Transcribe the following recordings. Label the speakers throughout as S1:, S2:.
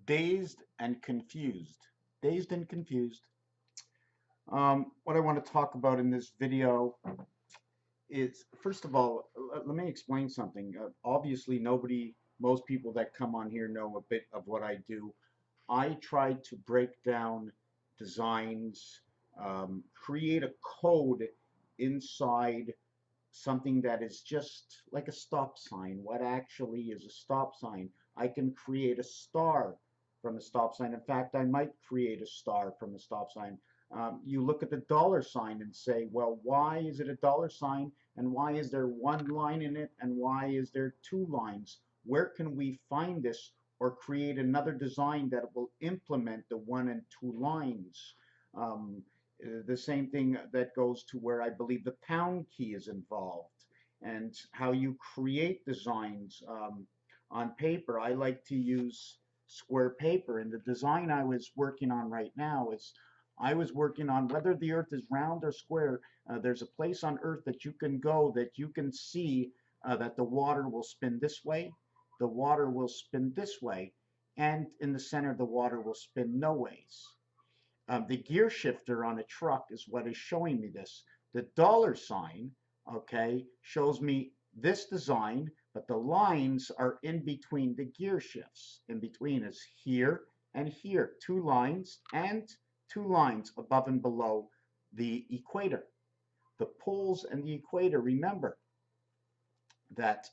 S1: Dazed and confused. Dazed and confused. What I want to talk about in this video is, first of all, let me explain something. Obviously, most people that come on here know a bit of what I do. I try to break down designs, create a code inside something that is just like a stop sign. What actually is a stop sign? I can create a star from a stop sign. In fact, I might create a star from a stop sign. You look at the dollar sign and say, well, why is it a dollar sign? And why is there one line in it? And why is there two lines? Where can we find this or create another design that will implement the one and two lines? Um, the same thing that goes to where I believe the pound key is involved and how you create designs on paper. I like to use square paper, and the design I was working on right now is I was working on whether the earth is round or square. There's a place on earth that you can go that you can see that the water will spin this way, the water will spin this way, and in the center of the water will spin no ways. The gear shifter on a truck is what is showing me this. The dollar sign, okay, shows me this design, but the lines are in between the gear shifts. In between is here and here, two lines and two lines above and below the equator. The poles and the equator, remember that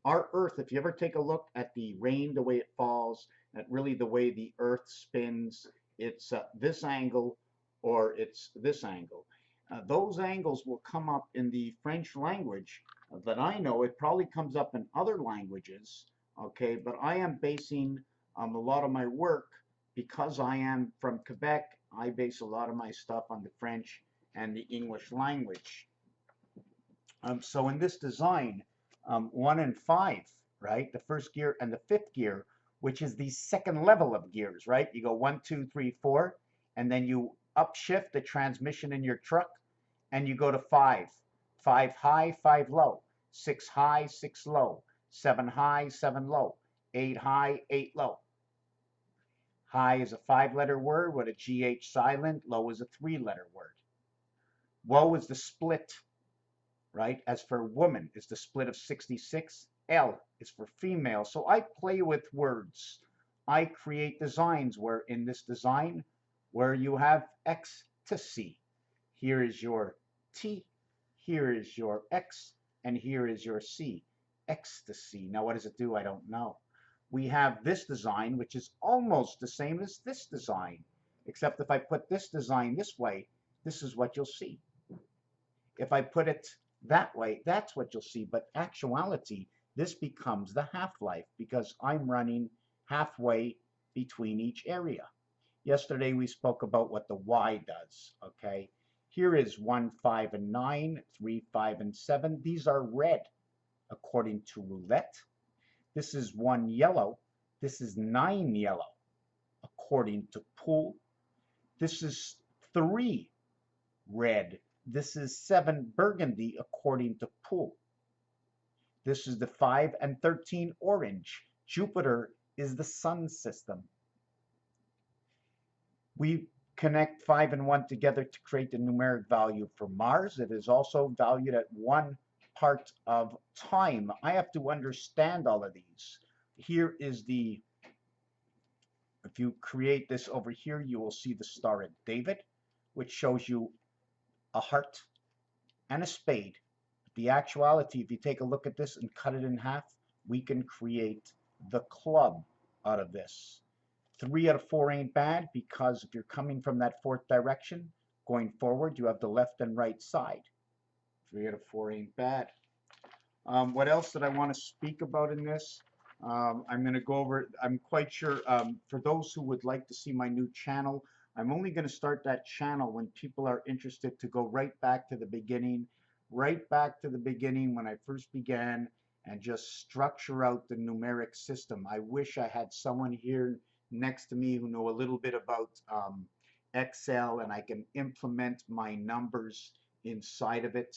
S1: our Earth, if you ever take a look at the rain, the way it falls, at really the way the Earth spins, it's this angle or it's this angle. Those angles will come up in the French language that I know. It probably comes up in other languages, okay, but I am basing a lot of my work because I am from Quebec. I base a lot of my stuff on the French and the English language. So in this design, 1 and 5, right? The first gear and the fifth gear, which is the second level of gears, right? You go 1, 2, 3, 4, and then you upshift the transmission in your truck, and you go to 5. 5 high, 5 low. 6 high, 6 low. 7 high, 7 low. 8 high, 8 low. High is a 5-letter word with a GH silent. Low is a 3-letter word. Woe is the split, right? As for woman is the split of 66. L is for female. So I play with words. I create designs where in this design where you have X to C. Here is your T, here is your X, and here is your C. Ecstasy. Now what does it do? I don't know. We have this design, which is almost the same as this design, except if I put this design this way, this is what you'll see. If I put it that way, that's what you'll see. But actuality, this becomes the half-life because I'm running halfway between each area. Yesterday we spoke about what the Y does, okay? Here is 1, 5, and 9, 3, 5, and 7. These are red according to roulette. This is 1 yellow. This is 9 yellow according to pool. This is 3 red. This is 7 burgundy according to pool. This is the 5 and 13 orange. Jupiter is the sun system. We connect 5 and 1 together to create the numeric value for Mars. It is also valued at 1 part of time. I have to understand all of these. Here is the, if you create this over here, you will see the Star of David, which shows you a heart and a spade. The actuality, if you take a look at this and cut it in half, we can create the club out of this. 3 out of 4 ain't bad because if you're coming from that fourth direction, going forward, you have the left and right side. 3 out of 4 ain't bad. What else did I want to speak about in this? I'm going to go over, I'm quite sure, for those who would like to see my new channel, I'm only going to start that channel when people are interested to go right back to the beginning when I first began and just structure out the numeric system. I wish I had someone here next to me who know a little bit about Excel and I can implement my numbers inside of it.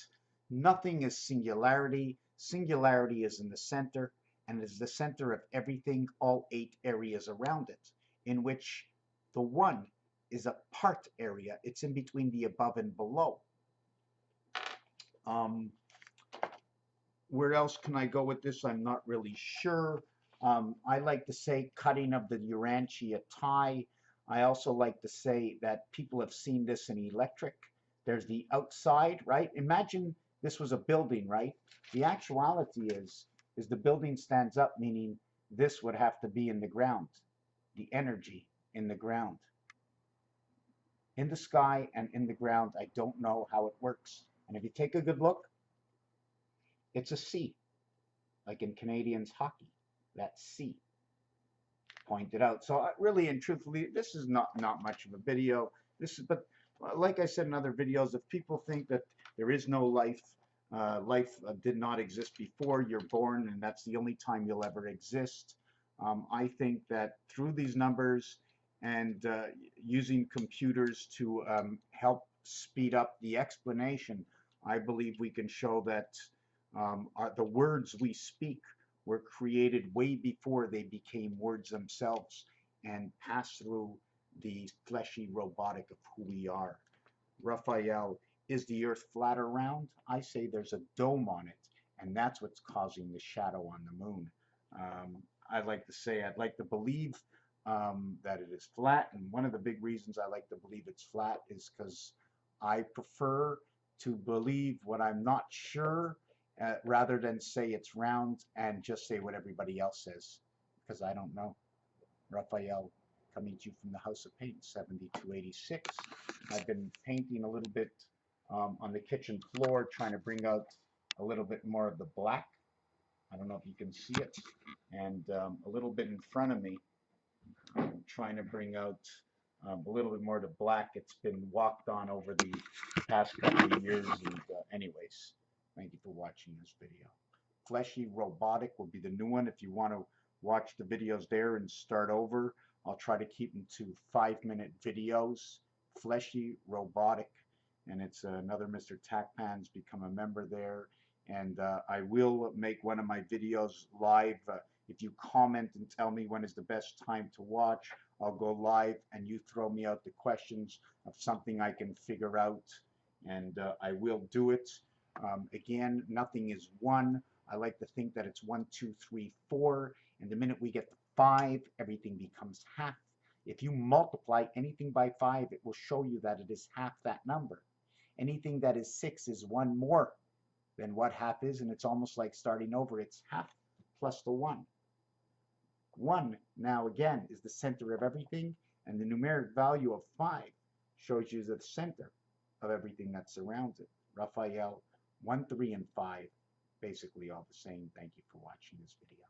S1: Nothing is singularity. Singularity is in the center and is the center of everything, all 8 areas around it, in which the 1 is a part area. It's in between the above and below. Where else can I go with this? I'm not really sure. I like to say cutting of the Urantia tie. I also like to say that people have seen this in electric. There's the outside, right? Imagine this was a building, right? The actuality is the building stands up, meaning this would have to be in the ground, the energy in the ground. In the sky and in the ground, I don't know how it works. And if you take a good look, it's a C, like in Canadians hockey, that C pointed out. So really and truthfully, this is not much of a video. But like I said in other videos, if people think that there is no life, life did not exist before you're born, and that's the only time you'll ever exist. I think that through these numbers and using computers to help speed up the explanation, I believe we can show that the words we speak were created way before they became words themselves and passed through the fleshy robotic of who we are. Raphael, is the earth flat or round? I say there's a dome on it, and that's what's causing the shadow on the moon. I'd like to say I'd like to believe that it is flat, and one of the big reasons I like to believe it's flat is because I prefer to believe what I'm not sure rather than say it's round and just say what everybody else says, because I don't know. Raphael, coming to you from the House of Paint, 7286. I've been painting a little bit on the kitchen floor, trying to bring out a little bit more of the black. I don't know if you can see it. And a little bit in front of me, I'm trying to bring out a little bit more of the black. It's been walked on over the past couple of years. And anyways, thank you for watching this video. Fleshy Robotic will be the new one. If you want to watch the videos there and start over, I'll try to keep them to 5-minute videos. Fleshy Robotic, and it's another Mr. Tacpan's become a member there. And I will make one of my videos live. If you comment and tell me when is the best time to watch, I'll go live and you throw me out the questions of something I can figure out, and I will do it. Again, nothing is 1. I like to think that it's 1, 2, 3, 4, and the minute we get to 5, everything becomes half. If you multiply anything by 5, it will show you that it is half that number. Anything that is 6 is 1 more than what half is, and it's almost like starting over. It's half plus the 1. 1, now again, is the center of everything, and the numeric value of 5 shows you the center of everything that surrounds it. Raphael, 1, 3, and 5, basically all the same. Thank you for watching this video.